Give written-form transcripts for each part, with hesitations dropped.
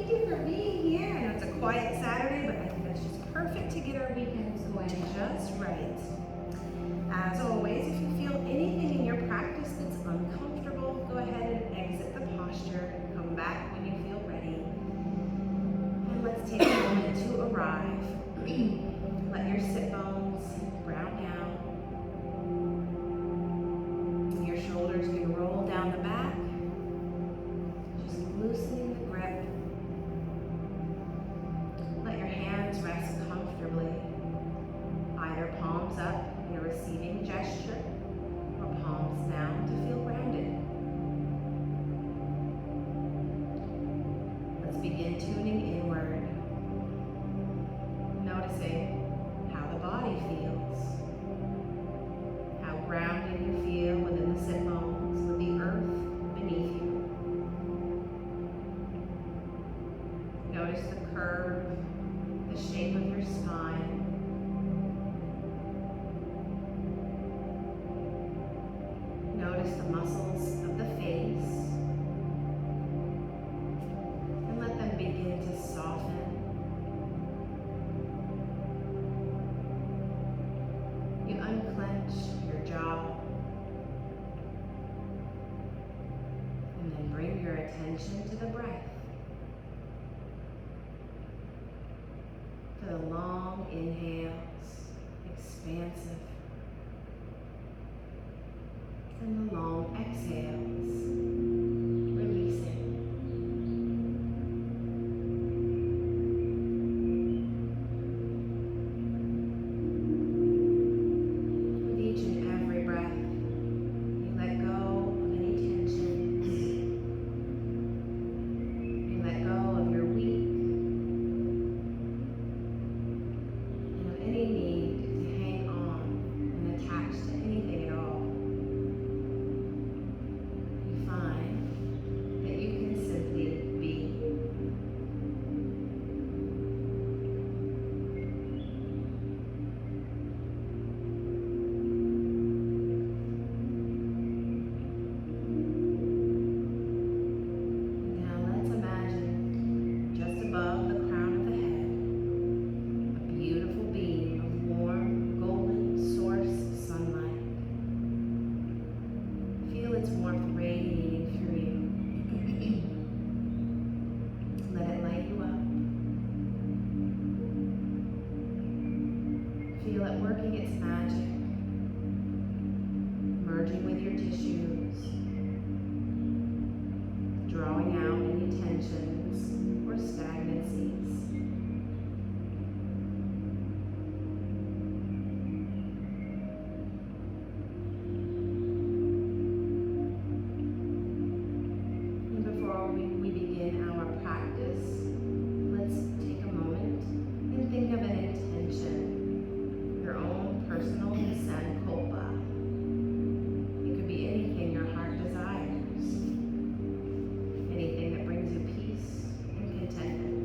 thank you for being here. I know it's a quiet Saturday, but I think that's just perfect to get our weekends going just right. As always, if you feel anything in your practice that's uncomfortable, go ahead and exit the posture and come back when you feel ready. And let's take a moment to arrive. Let your sit bones ground down. Your shoulders can roll down the back. Just loosening the grip. Let your hands rest comfortably, either palms up in a receiving gesture or palms down to feel grounded. Let's begin tuning inward, noticing how the body feels, how grounded you feel within the sit bones, with the earth beneath you. Notice the curve, the shape of your spine. Notice the muscles of the face, and let them begin to soften. You unclench your jaw, and then bring your attention to the breath. To the long inhales, expansive, and the long exhales, releasing. With each and every breath, you let go of any tensions. You let go of your week and of any need to hang on and attach to anything at all. You find that you can simply be. Now let's imagine just above the crown of the head, a beautiful beam of warm, golden source sunlight. Feel its warmth radiating through you. Let it light you up. Feel it working its magic, merging with your tissues, drawing out any tensions or stagnancies. And before we begin our practice, let's take a moment and think of an intention, your own personal sankalpa. It could be anything your heart desires, anything that brings you peace and contentment.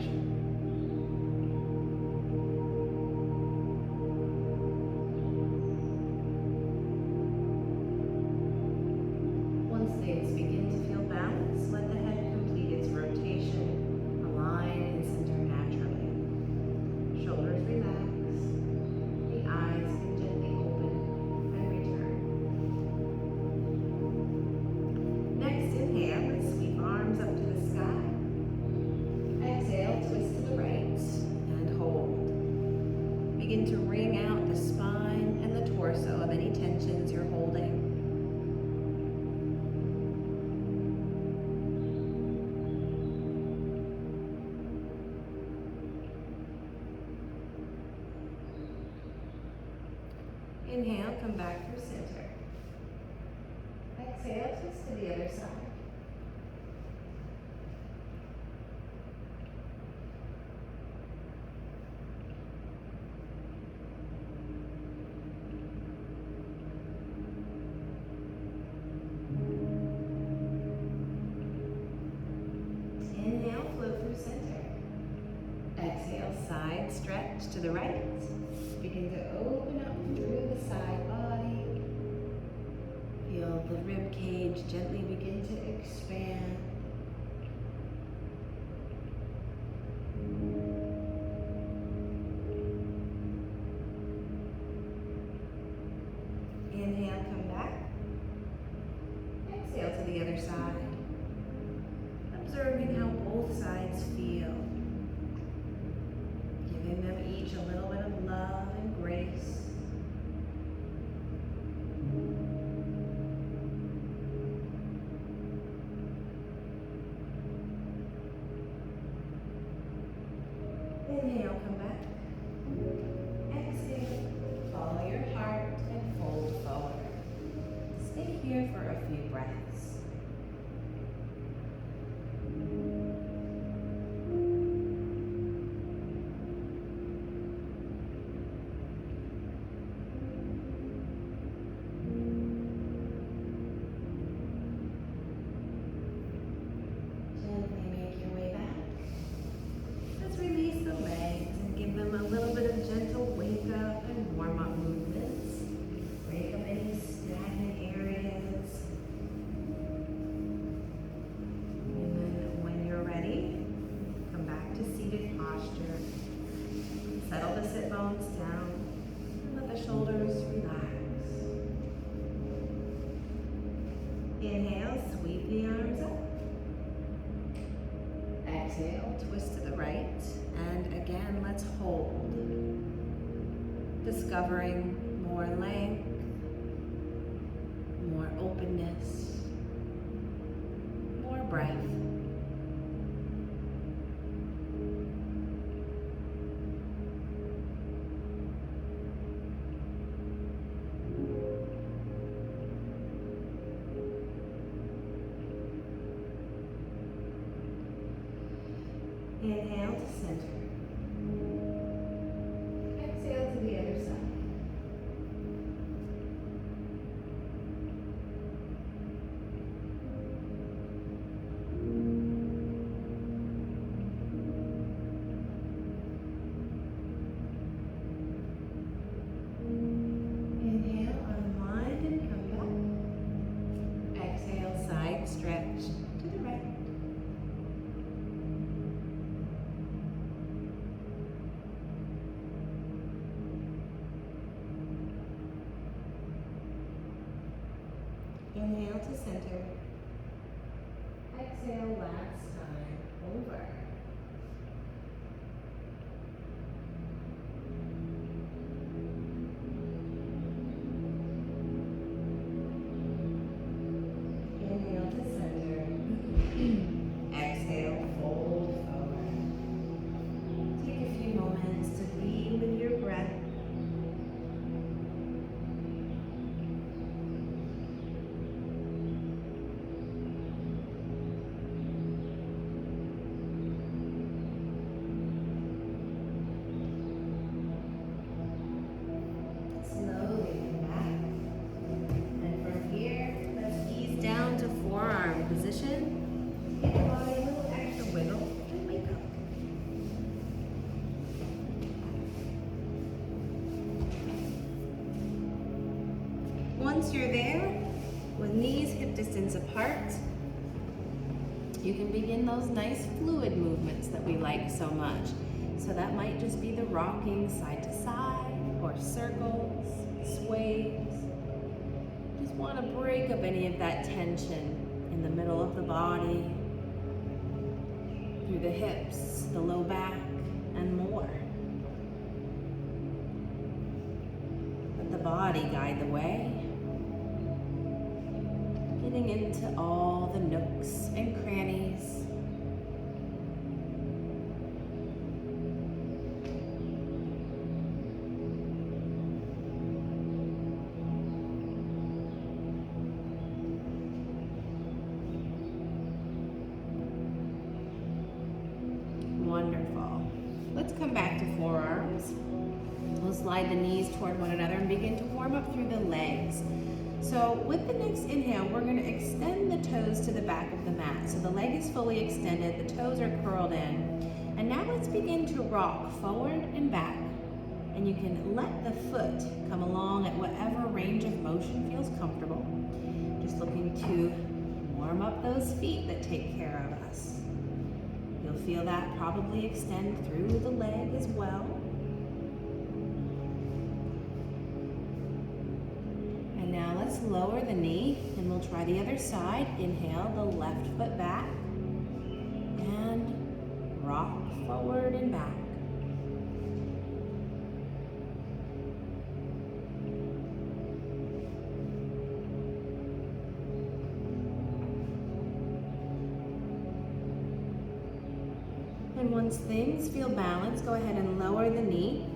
direction. Once things begin to feel balanced, let the head complete its rotation, align and center naturally. Shoulders relax, the eyes can gently open and return. Next, inhale and sweep arms up to the sky. Exhale, twist to the right and hold. Begin to wring out the spine and the torso of any tensions you're holding. Inhale, come back through center. Exhale, twist to the other side. Inhale, flow through center. Exhale, side stretch to the right. Begin to open up through the side body. Feel the rib cage gently begin to expand. Inhale, come back. Exhale to the other side. Observing how both sides feel. Giving them each a little bit of love and grace. Inhale, come back. Exhale, follow your heart and fold forward. Stay here for a few breaths. Settle the sit bones down and let the shoulders relax. Inhale, sweep the arms up. Exhale, twist to the right. And again, let's hold. Discovering more length, more openness, more breath. Inhale to center. Exhale to the other side. Inhale, unwind and come back. Exhale, side stretch to the right. Inhale to center. Exhale, last time, over. Inhale to center. Exhale, fold forward. Take a few moments to be with your breath. Once you're there, with knees hip distance apart, you can begin those nice fluid movements that we like so much. So that might just be the rocking side to side, or circles, sways. Just want to break up any of that tension in the middle of the body, through the hips, the low back, and more. Let the body guide the way, getting into all the nooks and crannies. Wonderful. Let's come back to forearms. We'll slide the knees toward one another and begin to warm up through the legs. So with the next inhale, we're going to extend the toes to the back of the mat. So the leg is fully extended, the toes are curled in. And now let's begin to rock forward and back. And you can let the foot come along at whatever range of motion feels comfortable. Just looking to warm up those feet that take care of us. You'll feel that probably extend through the leg as well. And now let's lower the knee and we'll try the other side. Inhale the left foot back and rock forward and back. And once things feel balanced, go ahead and lower the knee.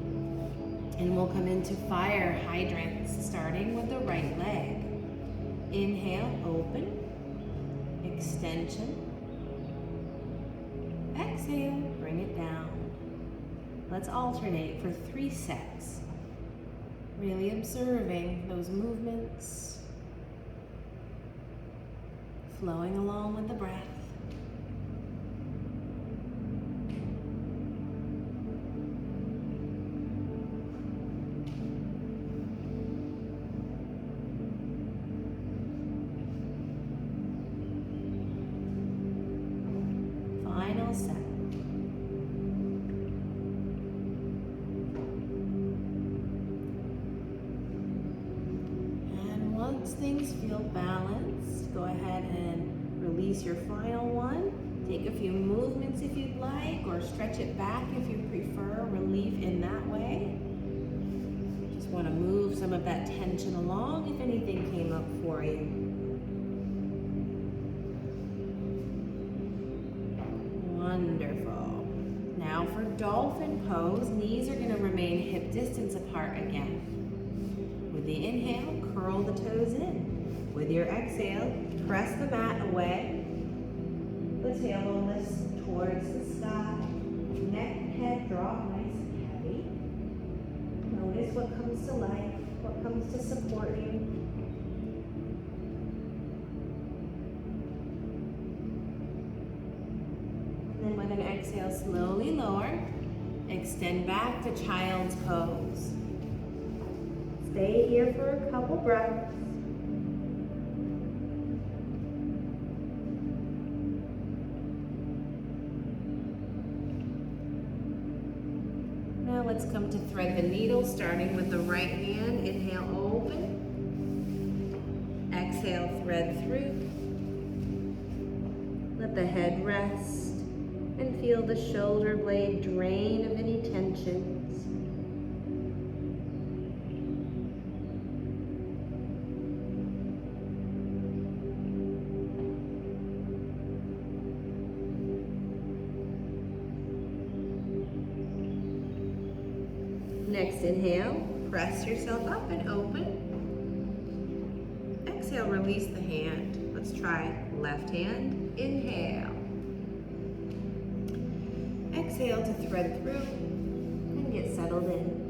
And we'll come into fire hydrants, starting with the right leg. Inhale, open, extension. Exhale, bring it down. Let's alternate for 3 sets. Really observing those movements, flowing along with the breath. Final set. And once things feel balanced, go ahead and release your final one. Take a few movements if you'd like, or stretch it back if you prefer relief in that way. Just want to move some of that tension along if anything came up for you. Wonderful. Now for dolphin pose, knees are going to remain hip distance apart again. With the inhale, curl the toes in. With your exhale, press the mat away. The tailbone towards the sky. Neck and head drop nice and heavy. Notice what comes to life, what comes to support you. And with an exhale, slowly lower. Extend back to child's pose. Stay here for a couple breaths. Now let's come to thread the needle, starting with the right hand. Inhale, open. Exhale, thread through. Let the head rest. And feel the shoulder blade drain of any tensions. Next inhale, press yourself up and open. Exhale, release the hand. Let's try left hand, inhale. Exhale to thread through and get settled in.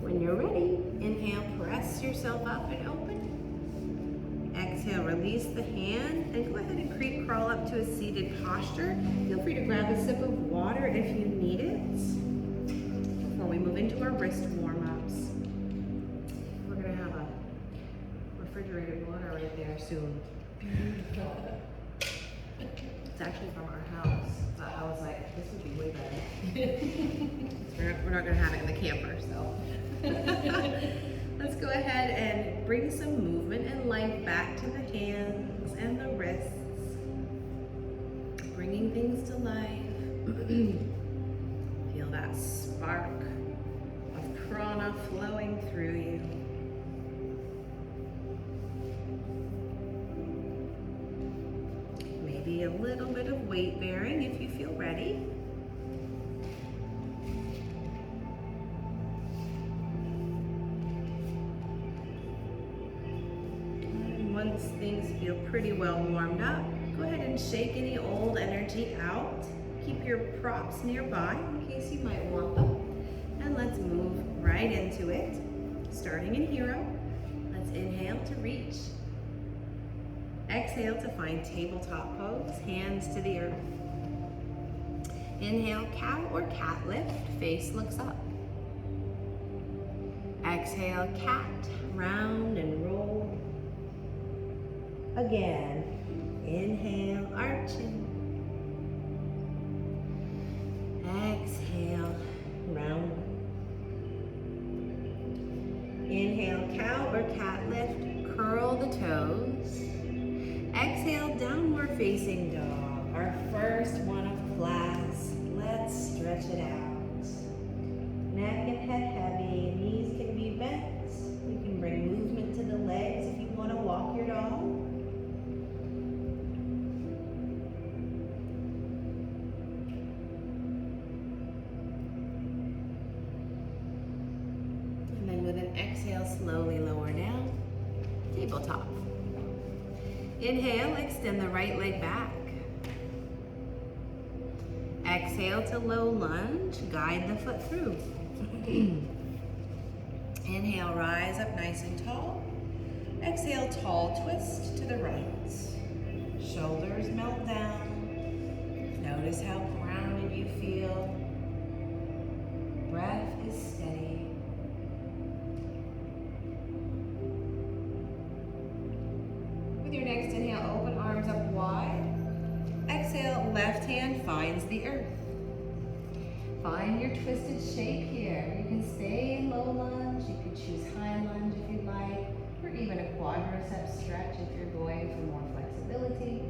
When you're ready, inhale, press yourself up and open. Exhale, release the hand, and go ahead and creep crawl up to a seated posture. Feel free to grab a sip of water if you need it before we move into our wrist warm-ups. We're gonna have a refrigerated water right there soon. It's actually from our house. I was like, this would be way better. We're not gonna have it in the camper, so. Let's go ahead and bring some movement and life back to the hands and the wrists. Bringing things to life. Feel that spark of prana flowing through you. Maybe a little bit of weight bearing if you feel ready. And once things feel pretty well warmed up, go ahead and shake any old energy out. Keep your props nearby in case you might want them. And let's move right into it. Starting in hero, let's inhale to reach. Exhale to find tabletop pose, hands to the earth. Inhale, cow or cat lift, face looks up. Exhale, cat, round and roll. Again, inhale, arching. Exhale, round. Inhale, cow or cat lift, curl the toes. Exhale, downward facing dog, our first one of class. Let's stretch it out. Neck and head heavy, knees can be bent. You can bring movement to the legs if you want to walk your dog. And then with an exhale, slowly lower down, tabletop. Inhale, extend the right leg back. Exhale to low lunge, guide the foot through. Inhale, rise up nice and tall. Exhale, tall twist to the right. Shoulders melt down. Notice how grounded you feel. Breath is steady. With your next inhale, open arms up wide. Exhale, left hand finds the earth. Find your twisted shape here. You can stay in low lunge. You could choose high lunge if you'd like, or even a quadricep stretch if you're going for more flexibility.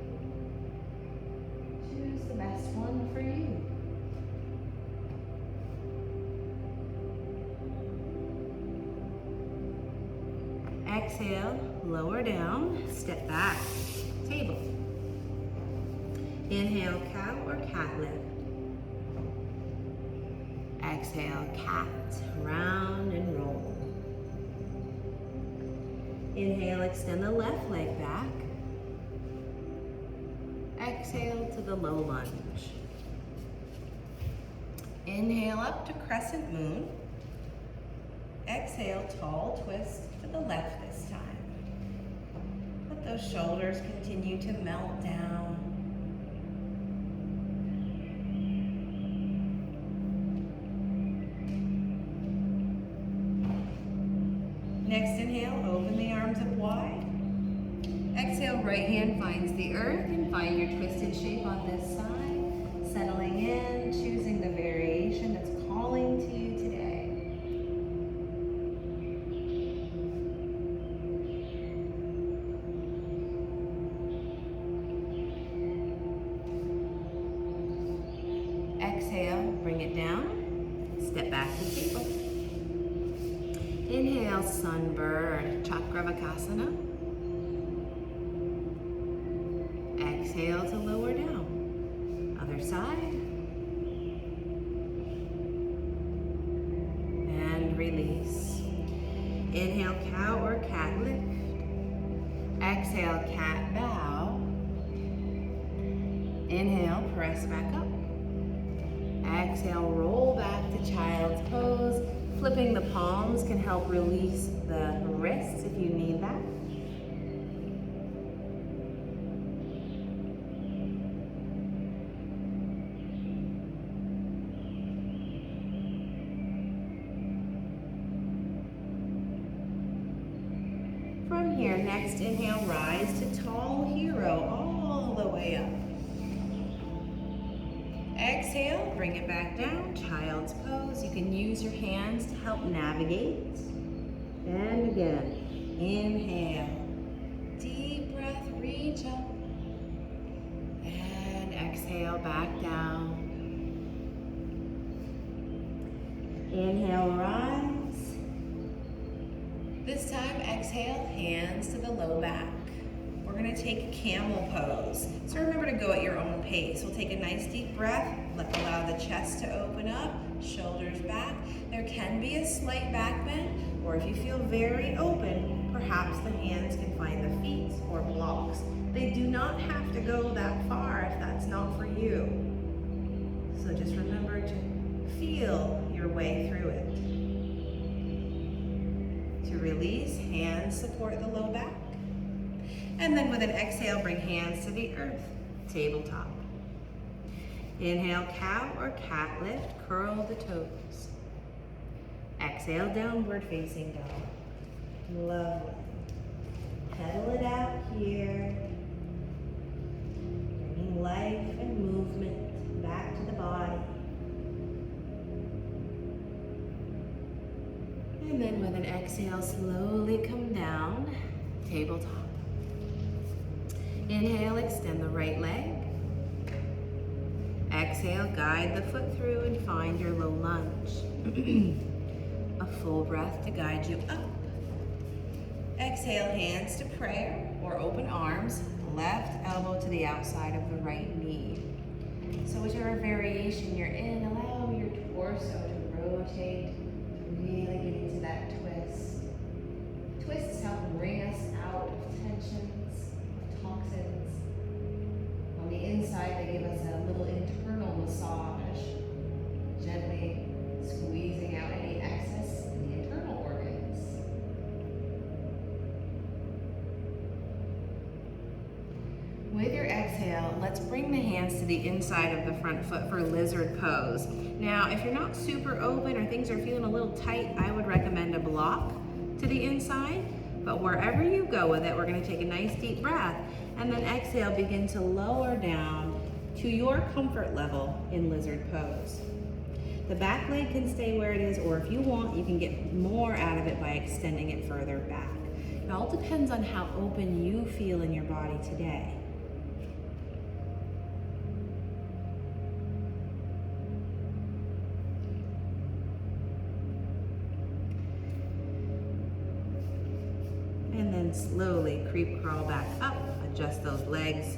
Choose the best one for you. Exhale, lower down, step back, table. Inhale, cow or cat lift. Exhale, cat, round and roll. Inhale, extend the left leg back. Exhale to the low lunge. Inhale up to crescent moon. Exhale, tall twist to the left this time. Let those shoulders continue to melt down. Next inhale, open the arms up wide. Exhale, right hand finds the earth and find your twisted shape on this side. Settling in, choosing the variation that's calling to you today. Exhale, bring it down. Step back to table. Inhale, sunbird, Chakravakasana. Exhale to lower down. Other side. And release. Inhale, cow or cat lift. Exhale, cat bow. Inhale, press back up. Exhale, roll back to child's pose. Flipping the palms can help release the wrists if you need that. From here, next inhale, rise to tall hero all the way up. Exhale, bring it back down, child's pose. You can use your hands to help navigate. And again, inhale, deep breath, reach up. And exhale, back down. Inhale, rise. This time, exhale, hands to the low back. We're gonna take a camel pose. So remember to go at your own pace. We'll take a nice deep breath, allow the chest to open up, shoulders back. There can be a slight back bend, or if you feel very open, perhaps the hands can find the feet or blocks. They do not have to go that far if that's not for you. So just remember to feel your way through it. To release, hands support the low back. And then with an exhale, bring hands to the earth, tabletop. Inhale, cow or cat lift, curl the toes. Exhale, downward facing dog. Lovely. Pedal it out here. Bringing life and movement back to the body. And then with an exhale, slowly come down, tabletop. Inhale, extend the right leg. Exhale, guide the foot through and find your low lunge. A full breath to guide you up. Exhale, hands to prayer or open arms, left elbow to the outside of the right knee. So whichever variation you're in, allow your torso to rotate, really get into that twist. Twists help bring us out of tensions, of toxins. On the inside, they give us a little internal massage, gently squeezing out any excess in the internal organs. With your exhale, let's bring the hands to the inside of the front foot for lizard pose. Now, if you're not super open or things are feeling a little tight, I would recommend a block to the inside. But wherever you go with it, we're going to take a nice deep breath and then exhale, begin to lower down to your comfort level in lizard pose. The back leg can stay where it is, or if you want, you can get more out of it by extending it further back. It all depends on how open you feel in your body today. And then slowly creep crawl back up, adjust those legs.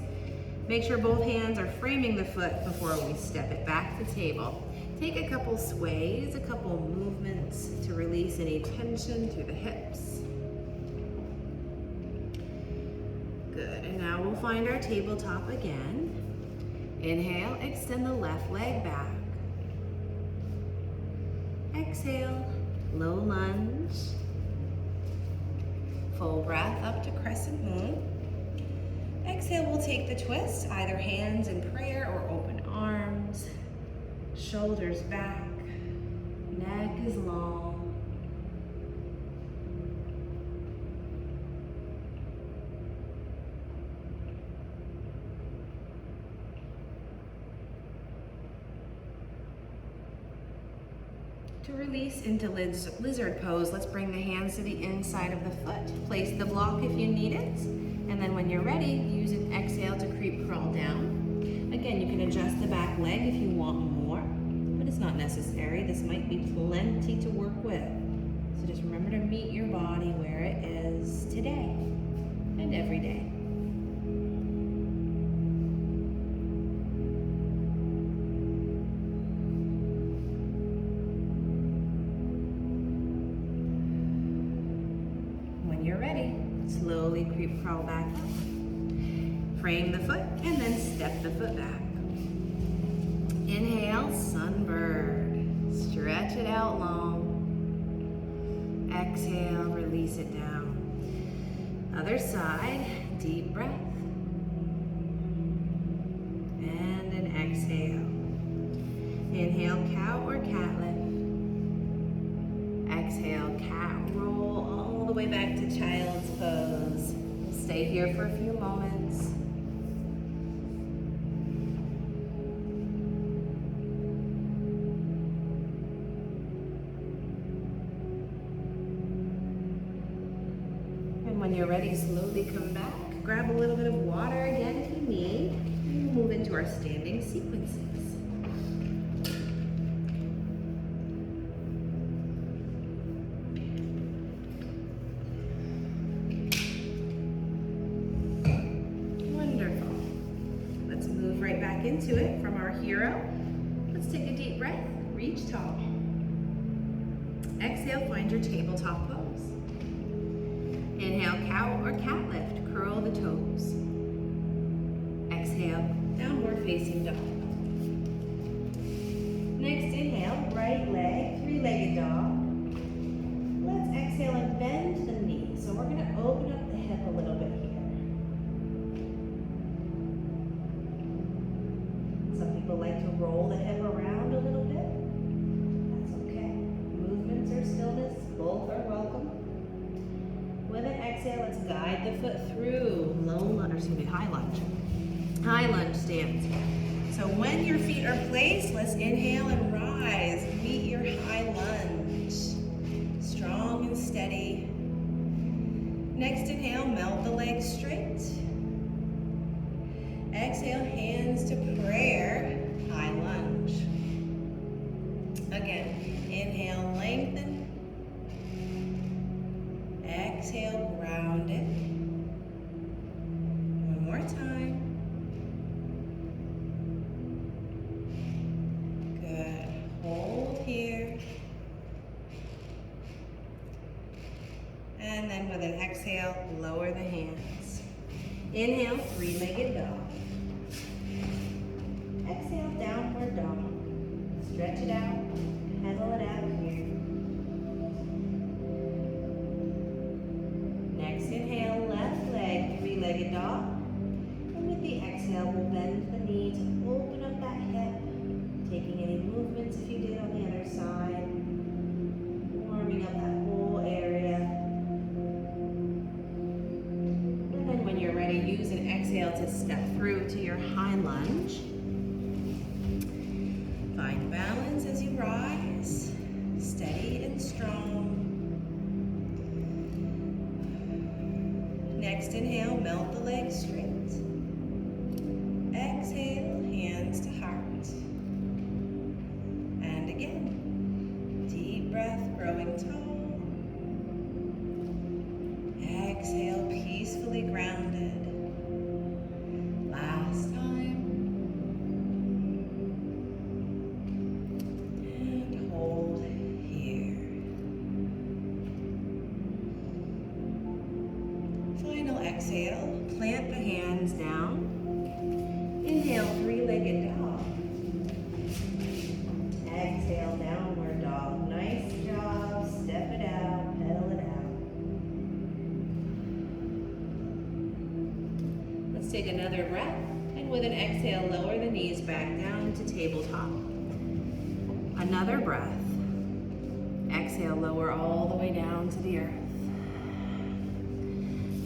Make sure both hands are framing the foot before we step it back to table. Take a couple sways, a couple movements to release any tension through the hips. Good, and now we'll find our tabletop again. Inhale, extend the left leg back. Exhale, low lunge. Full breath up to crescent moon. Exhale, we'll take the twist, either hands in prayer or open arms. Shoulders back, neck is long. To release into lizard pose, let's bring the hands to the inside of the foot. Place the block if you need it. And then when you're ready, use an exhale to creep crawl down. Again, you can adjust the back leg if you want more, but it's not necessary. This might be plenty to work with. So just remember to meet your body where it is today and every day. When you're ready, slowly creep crawl back up. Frame the foot and then step the foot back. Inhale, sunbird. Stretch it out long. Exhale, release it down. Other side, deep breath. And an exhale. Inhale, cow or cat lift. Exhale, cat roll all the way back to child's pose. Stay here for a few moments. And when you're ready, slowly come back. Grab a little bit of water again if you need. And we'll move into our standing sequences. Into it from our hero. Let's take a deep breath, reach tall. Exhale, find your tabletop pose. Inhale, cow or cat lift, curl the toes. Exhale, downward facing dog. Next inhale, right leg, three-legged dog. Let's exhale and bend the knee. So we're going to open up the hip a little bit here. Like to roll the hip around a little bit. That's okay. Movements or stillness, both are welcome. With an exhale, let's guide the foot through high lunge. High lunge stance. So when your feet are placed, let's inhale and rise. Meet your high lunge. Strong and steady. Next inhale, melt the legs straight. Exhale, hands to prayer. High lunge. Again, inhale, lengthen. Exhale, ground it. One more time. Good. Hold here. And then with an exhale, lower the hands. Inhale, three-legged dog. Exhale, downward dog. Stretch it out, pedal it out here. Next inhale, left leg, three-legged dog. And with the exhale, we'll bend the knee to open up that hip. Taking any movements if you did on the other side. Warming up that whole area. And then when you're ready, use an exhale to step through to your high lunge. Find balance as you rise, steady and strong. Next inhale, melt the legs straight. Exhale, hands to heart. And again, deep breath, growing tall. Exhale, peacefully grounded. Last time. Exhale, plant the hands down. Inhale, three-legged dog. Exhale, downward dog. Nice job. Step it out, pedal it out. Let's take another breath. And with an exhale, lower the knees back down to tabletop. Another breath. Exhale, lower all the way down to the earth.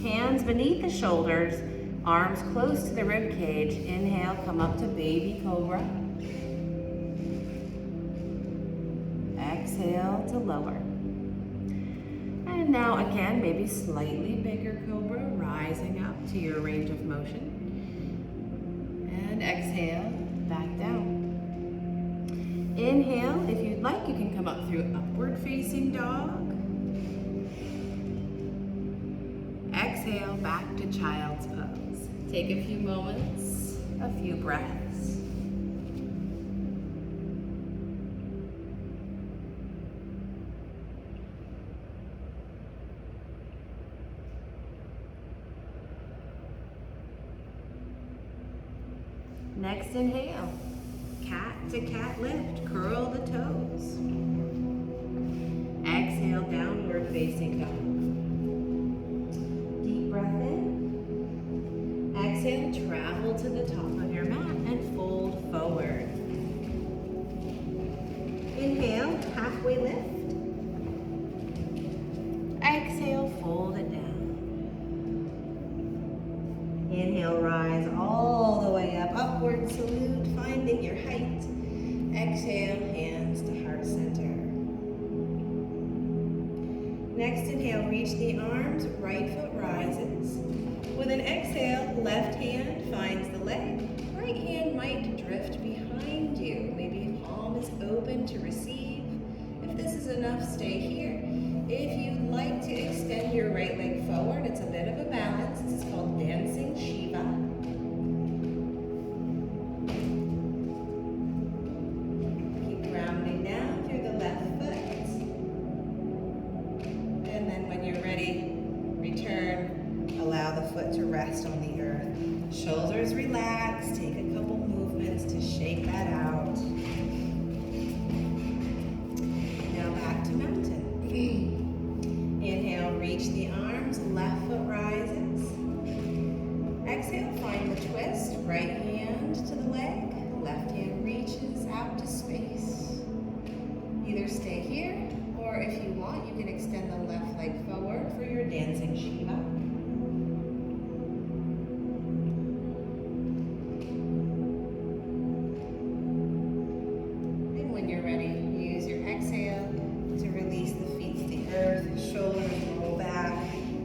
Hands beneath the shoulders, arms close to the rib cage. Inhale, come up to baby cobra. Exhale to lower. And now again, maybe slightly bigger cobra, rising up to your range of motion. And exhale, back down. Inhale, if you'd like, you can come up through upward facing dog. Exhale, back to child's pose. Take a few moments, a few breaths. Next inhale, cat to cat lift, curl the toes. Exhale. exhale, downward facing dog. Deep breath in. Exhale, travel to the top of your mat and fold forward. Inhale, halfway lift. Exhale, fold it down. Inhale, rise all the way up, upward salute, finding your height. Exhale, hands to heart center. Next inhale, reach the arms, right foot rises. With an exhale, left hand finds the leg. Right hand might drift behind you. Maybe palm is open to receive. If this is enough, stay here. If you'd like to extend your right leg forward, it's a bit of a balance. This is called dancing Shiva. Keep rounding down through the left foot. And then when you're ready, return. Allow the foot to rest on the earth. Shoulders relax. Take a couple movements to shake that out. Now back to mountain. Inhale, reach the arms, left foot rises. Exhale, find the twist. Right hand to the leg, left hand reaches out to space. Either stay here, or if you want, you can extend the left leg forward for your dancing Shiva. And when you're ready, use your exhale to release the feet to the earth, shoulders roll back.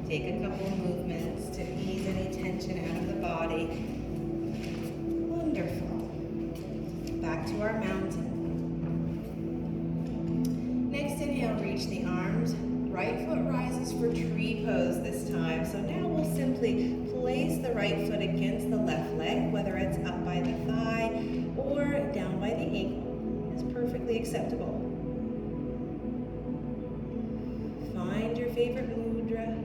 Take a couple movements to ease any tension out of the body. Wonderful. Back to our mountain. Next inhale, reach the arms. Right foot rises for tree pose this time. So now we'll simply place the right foot against the left leg, whether it's up by the thigh or down by the ankle. It's perfectly acceptable. Find your favorite mudra,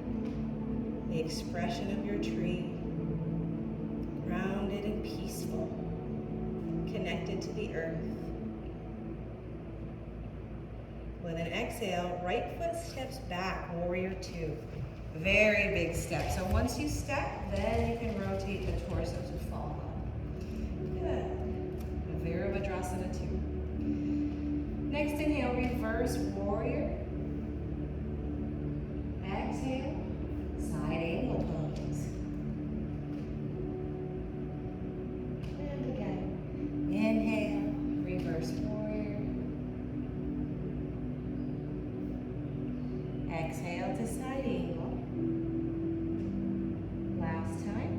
the expression of your tree, grounded and peaceful, connected to the earth. With an exhale, right foot steps back, warrior two. Very big step. So once you step, then you can rotate the torso to fall. Good. Virabhadrasana 2. Next inhale, reverse warrior. Exhale, side angle pose. And again. Inhale, reverse warrior. Exhale to side angle. Last time.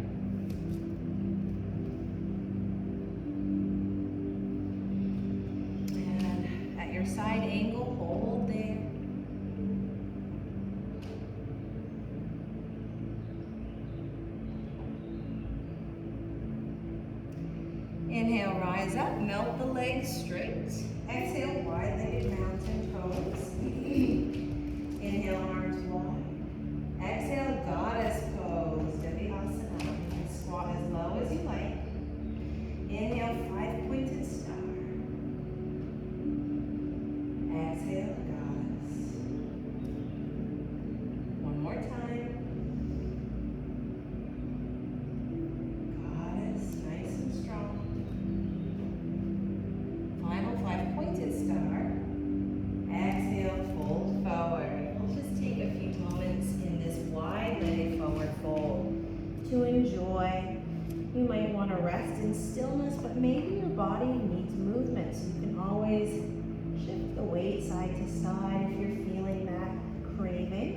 And at your side angle, hold there. Inhale, rise up, melt the legs straight. Exhale, wide-legged mountain pose. Inhale, arms wide. Exhale, goddess pose, Vinyasa. And squat as low as you like. Inhale, 5-pointed star. Exhale, goddess. One more time. Goddess, nice and strong. Final 5-pointed star. Exhale, fold forward. We'll just take a few moments in this wide-legged forward fold to enjoy. You might want to rest in stillness, but maybe your body needs movement, so you can always shift the weight side to side if you're feeling that craving.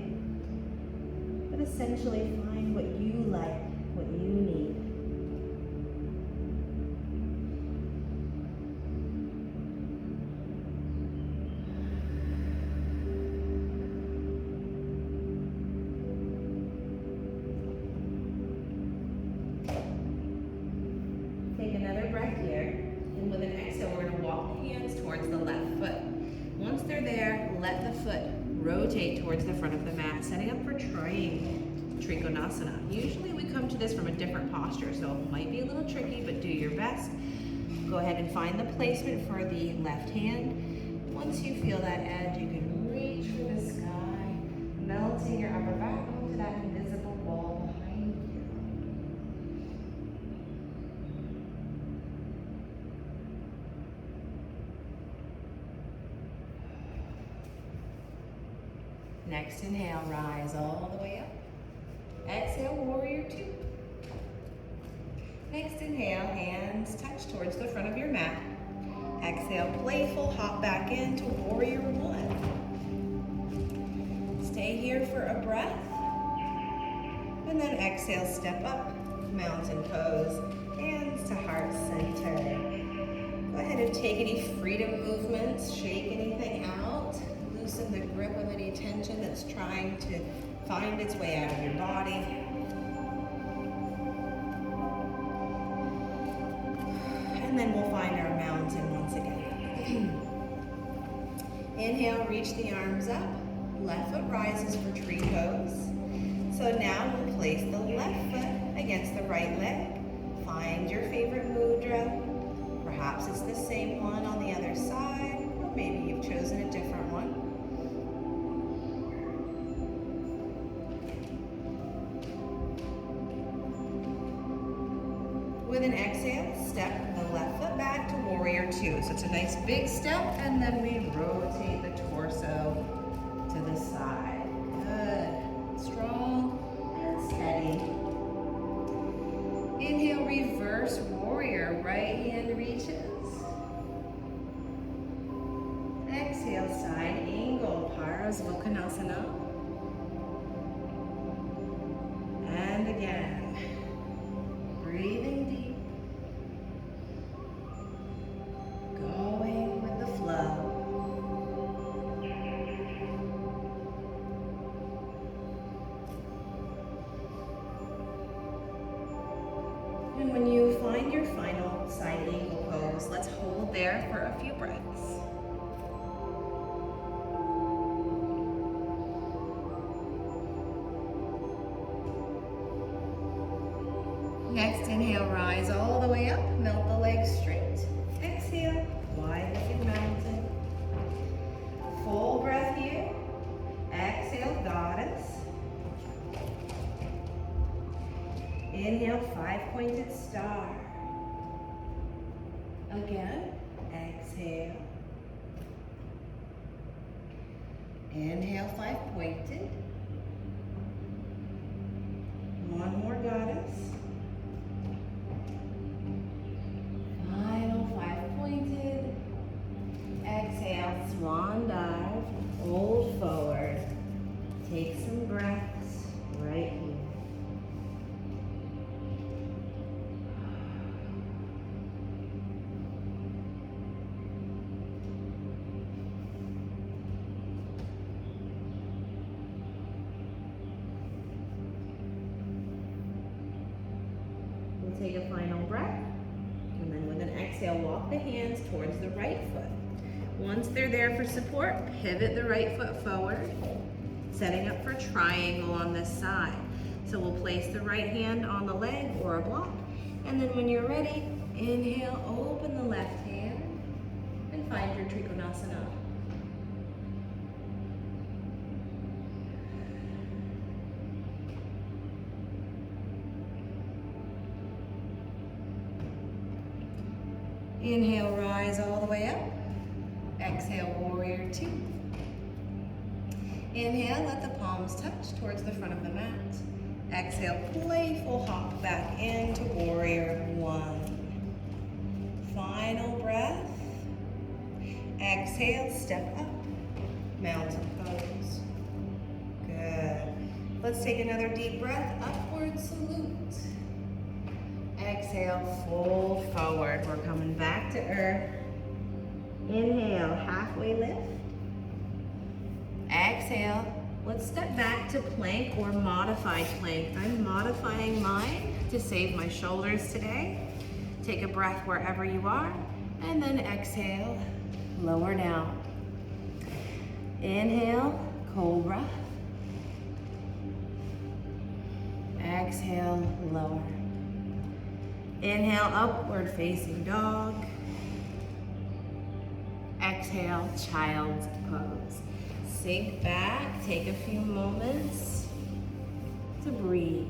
But essentially find what you like, what you need. Take another breath here, and with an exhale, we're going to walk the hands towards the left foot. Once they're there, let the foot rotate towards the front of the mat, setting up for triangle, Trikonasana. Usually we come to this from a different posture, so it might be a little tricky, but do your best. Go ahead and find the placement for the left hand. Once you feel that edge, you can reach for the sky. balancing your upper back onto that invisible wall behind you. Next inhale, rise all the way up. Exhale, warrior two. Next inhale, hands touch towards the front of your mat. Exhale, playful, hop back into warrior one. Stay here for a breath. And then exhale, step up, mountain pose, hands to heart center. Go ahead and take any freedom movements, shake anything out, loosen the grip of any tension that's trying to find its way out of your body. And then we'll find our mountain once again. Inhale, reach the arms up. Left foot rises for tree pose. So now we'll place the left foot against the right leg. Find your favorite mudra. Perhaps it's the same one on the other side, or maybe you've chosen a different one. With an exhale, step the left foot back to warrior two. So it's a nice big step, and then we rotate the torso to the side. Good. Strong and steady. Inhale, reverse warrior. Right hand reaches. Exhale, side angle, Parasvottanasana. And again. Breathing deep. Going with the flow. And when you find your final side angle pose, let's hold there for a few breaths. Next, inhale, rise all the way up, melt the legs straight. Exhale, wide-legged mountain. Full breath here. Exhale, goddess. Inhale, five-pointed star. Again, exhale. Inhale, five-pointed. One more, goddess. Final five-pointed. Exhale, swan dive, fold forward. Take some breaths right here. We'll take a final breath, and then with an exhale, walk the hands towards the right foot. Once they're there for support, pivot the right foot forward, setting up for triangle on this side. So we'll place the right hand on the leg or a block, and then when you're ready, inhale, open the left hand, and find your Trikonasana. Inhale, rise all the way up. Exhale, warrior two. Inhale, let the palms touch towards the front of the mat. Exhale, playful hop back into warrior one. Final breath. Exhale, step up, mountain pose. Good. Let's take another deep breath, upward salute. Exhale, fold forward. We're coming back to earth. Inhale, halfway lift. Exhale, let's step back to plank or modified plank. I'm modifying mine to save my shoulders today. Take a breath wherever you are, and then exhale, lower down. Inhale, cobra. Exhale, lower. Inhale, upward facing dog. Exhale, child's pose. sink back, take a few moments to breathe.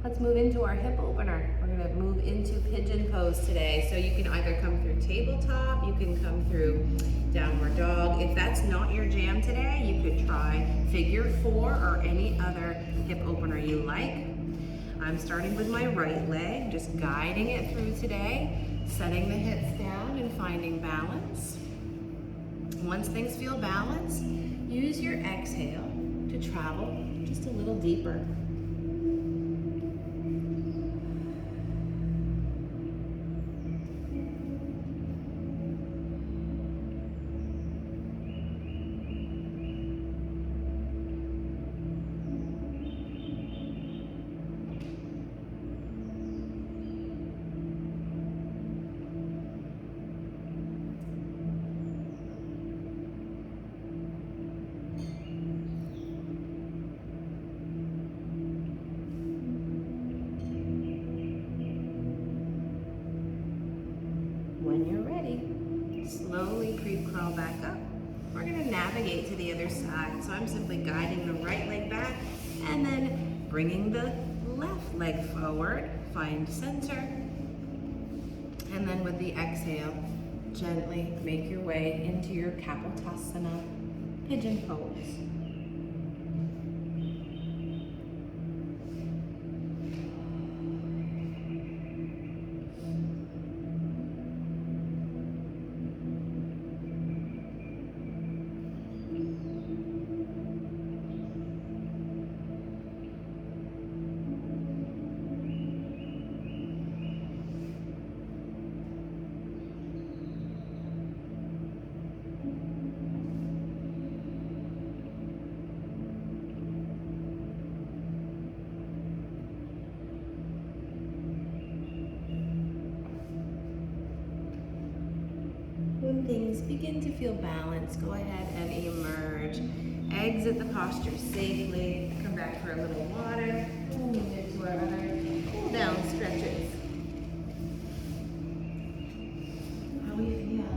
Let's move into our hip opener. We're gonna move into pigeon pose today. So you can either come through tabletop, you can come through downward dog. If that's not your jam today, you could try figure four or any other hip opener you like. I'm starting with my right leg, just guiding it through today, setting the hips down and finding balance. Once things feel balanced, use your exhale to travel just a little deeper. When you're ready, slowly creep crawl back up. We're gonna navigate to the other side. So I'm simply guiding the right leg back and then bringing the left leg forward, find center. And then with the exhale, gently make your way into your Kapotasana pigeon pose. When things begin to feel balanced, go ahead and emerge. Exit the posture safely. Come back for a little water. We'll move into our other cool down stretches. How do you feel?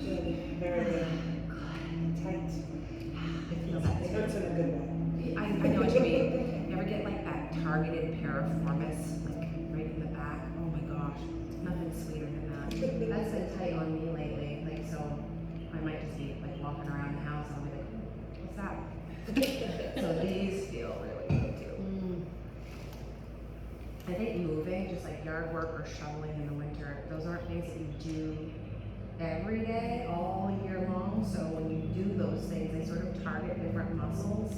Good, very good. Tight. It feels It hurts in a good way. I know what you mean. You ever get like that targeted piriformis, like right in the back? Oh my gosh, nothing sweeter than that. That's been tight on me lately. Like, so I might just be like walking around the house. I'll be like, what's that? So these feel really good too. I think moving, just like yard work or shoveling in the winter, those aren't things that you do every day, all year long. So when you do those things, they sort of target different muscles.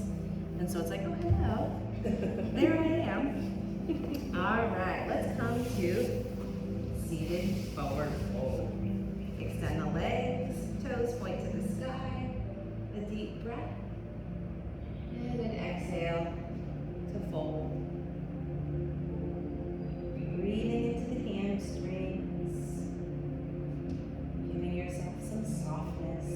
And so it's like, oh, hello. There I am. All right, let's come to seated forward fold. Extend the legs, toes point to the sky. A deep breath. And an exhale to fold. Breathing into the hamstrings. Giving yourself some softness.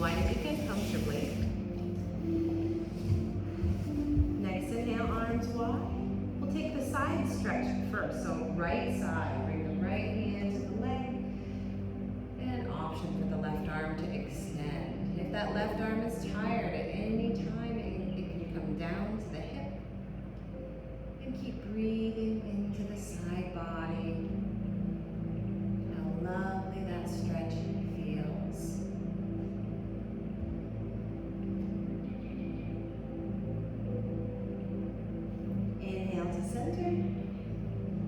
Wide as you can comfortably. Nice inhale, arms wide. We'll take the side stretch first. So right side, bring the right hand to the leg. And option for the left arm to extend. If that left arm is tired at any time, it can come down to the hip. And keep breathing into the side body. How lovely that stretch feels. Inhale to center.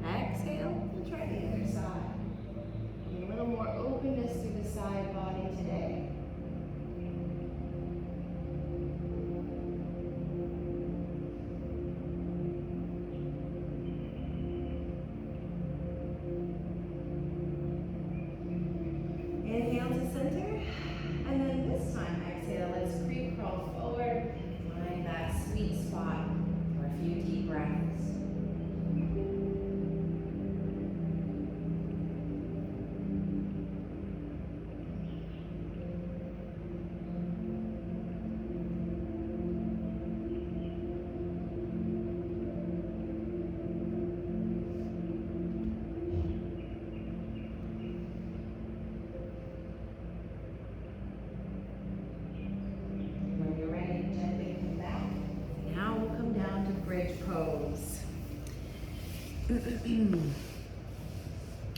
Exhale, we'll try the other side. A little more openness through the side body today. Inhale to center, and then this time exhale, let's creep crawl forward. Find that sweet spot for a few deep breaths. When you're ready, gently come back. Now we'll come down to bridge pose.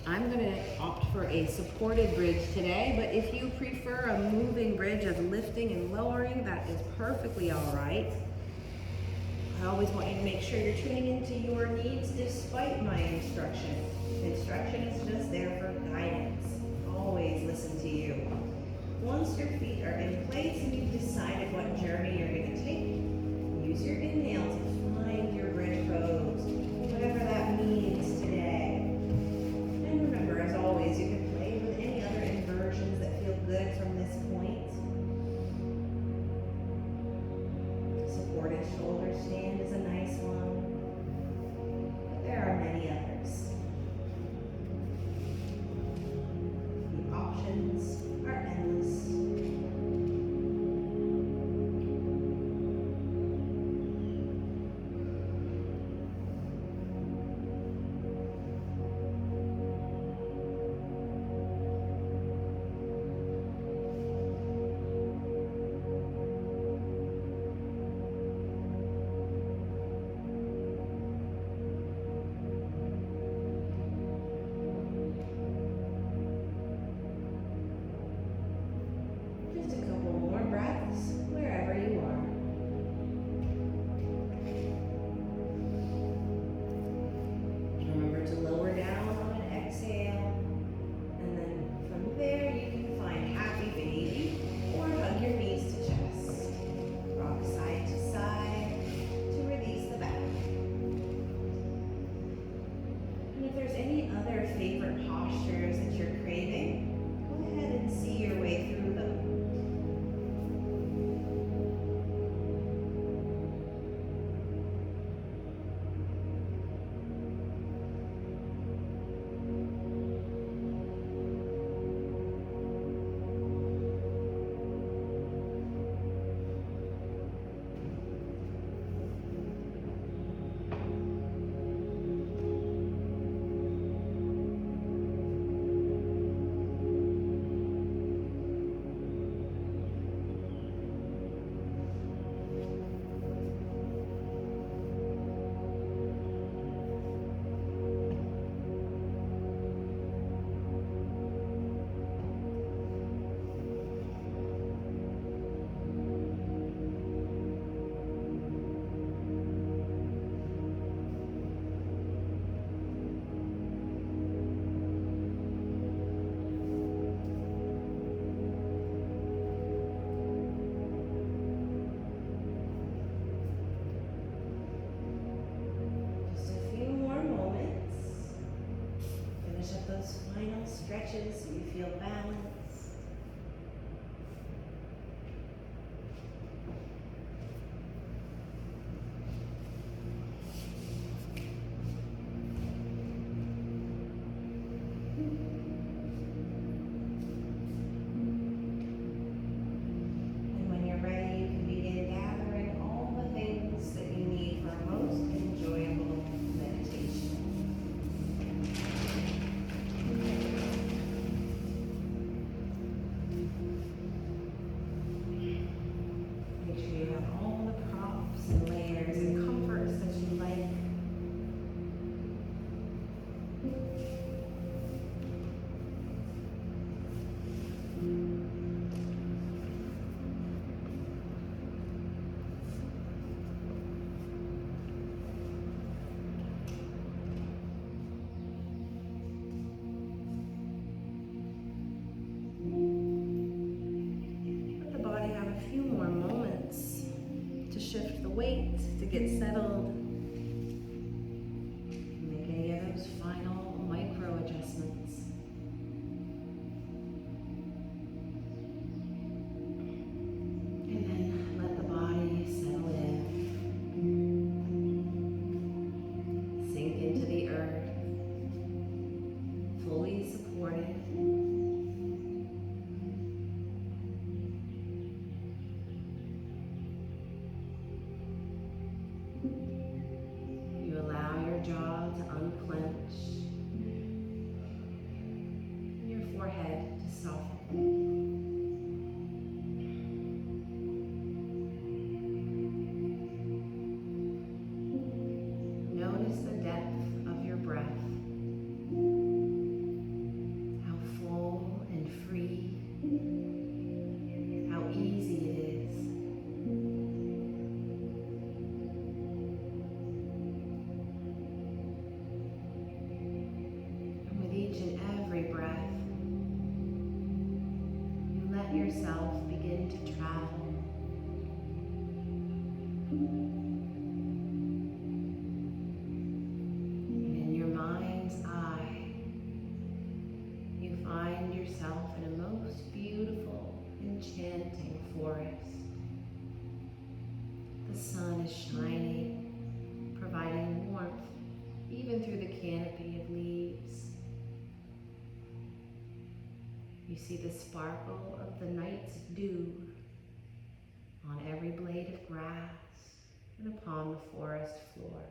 I'm going to opt for a supported bridge today, but if you prefer a moving bridge of lifting and lowering, that is perfectly all right. I always want you to make sure you're tuning into your needs despite my instruction. Instruction is just there for guidance. Always listen to you. Once your feet are in place and you've decided what journey you're going to take, use your inhale to find your bridge pose, whatever that means today. And remember, as always, you can play with any other inversions that feel good from this point. Supported shoulder stand is a nice one, but there are many others. The options are endless. yourself begin to travel. And in your mind's eye, you find yourself in a most beautiful, enchanting forest. The sun is shining, providing warmth even through the canopy of leaves. You see the sparkle of the night's dew on every blade of grass and upon the forest floor.